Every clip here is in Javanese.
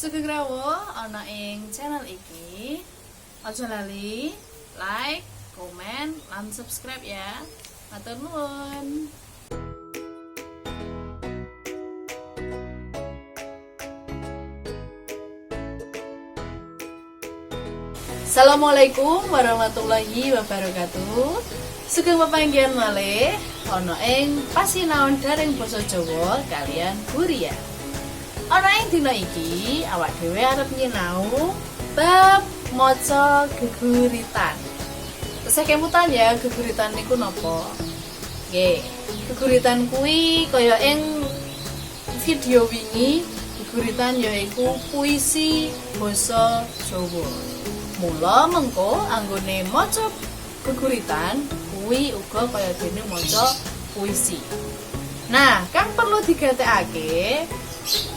Sugeng rawuh ana ing channel iki. Aja lali like, komen, lan subscribe ya. Matur nuwun. Assalamualaikum warahmatullahi wabarakatuh. Sugeng pepanggihan malih ana ing pasinaon daring basa Jawa kalian Huria. Ana ing dina iki awak dhewe arep nyinau bab maca geguritan. Terus kemutan ya, geguritan niku napa? Nggih, geguritan kuwi kaya ing video wingi, geguritan yaiku puisi basa Jawa. Mula mengko anggone maca geguritan kuwi uga kaya dene maca puisi. Nah, kang perlu digatekake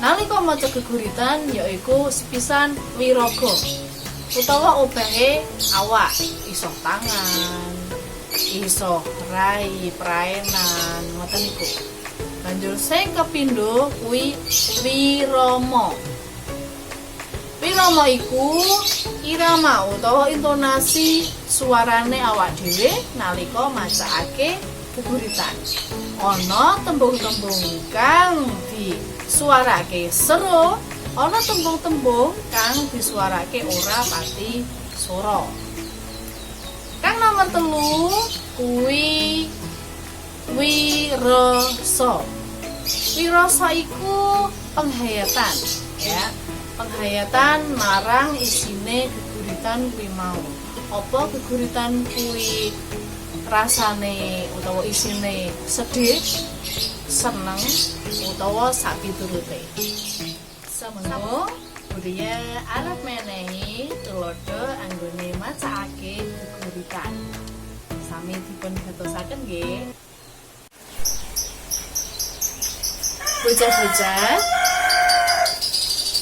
nalika maca geguritan yaiku sepisan wiraga utawa obahe awak, iso tangan, iso rai, praenan, ngoten niku. Banjur sing kapindho kuwi wirama. Wirama iku irama utawa intonasi suarane awak dhewe nalika macaake geguritan. Ana tembung-tembung kang disuarake seru, ana tembung-tembung kang disuarake ora pati swara. Kang nomor 3 kuwi wirasa. Wirasa iku penghayatan ya. Penghayatan marang isine geguritan kuwi mau. Apa geguritan kuwi rasane utawa isine sedih, seneng utawa sapiturute. Samengko Budia arep menehi tulodo anggone macaake geguritan. Sami dipun gatosaken nggih. Bocah-bocah,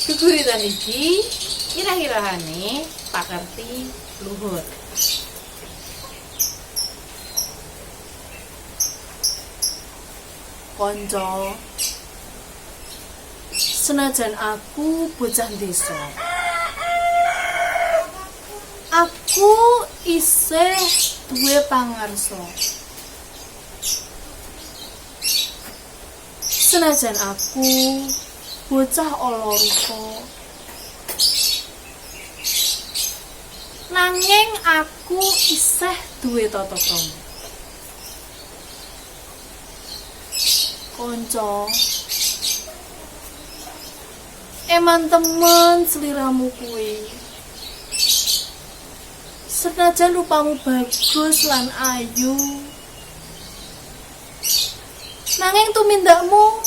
geguritan iki kira-kirane pakerti luhur. Konco, senajan aku bocah desa, aku isih duwe pangarsa. Senajan aku bocah ala rupa, nanging aku isih duwe tata krama. Konco, eman temen sliramu kuwi. Senajan rupamu bagus lan ayu, nanging tumindakmu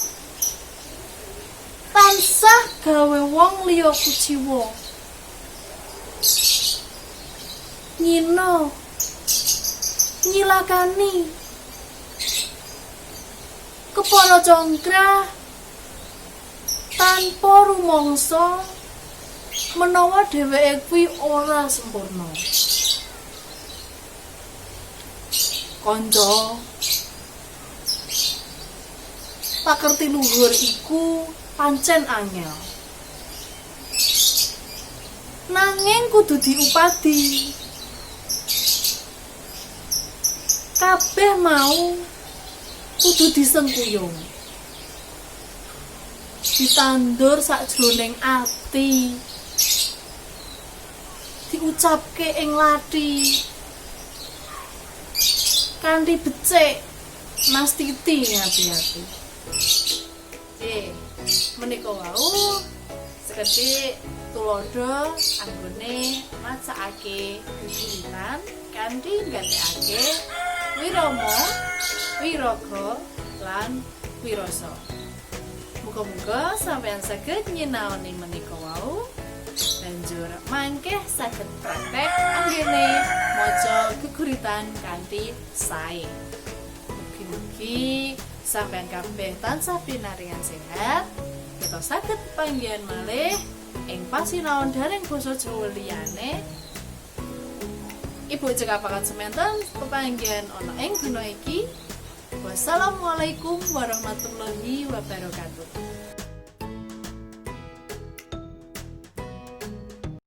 tansah gawe wong liya kuciwa. Nyina, nyilakani, kepala congkrah tanpa rumangsa menawa dheweke kuwi ora sempurna. Kanca, pakerti luhur iku pancen angel, nanging kudu diupadi. Kabeh mau kudu disengkuyung, ditandur sakjroning ati, diucapke ing lathi, kanthi becik nastiti ngati-ati. Menika wau sekedhik tulodo anggone macaake geguritan kanthi nggatekake wirama, wiraga lan wirasa. Muga-muga sampeyan saged nyinaoni menika wau, banjur mangke saged praktek anggene maca geguritan kanthi sae. Mugi-mugi sampeyan kabeh tansah pinaringan sehat, kita saged panggihan malih ing pasinaon daring basa Jawa liyane. Ibu cekapaken semanten pepanggihan ana ing dina iki. Wassalamualaikum warahmatullahi wabarakatuh.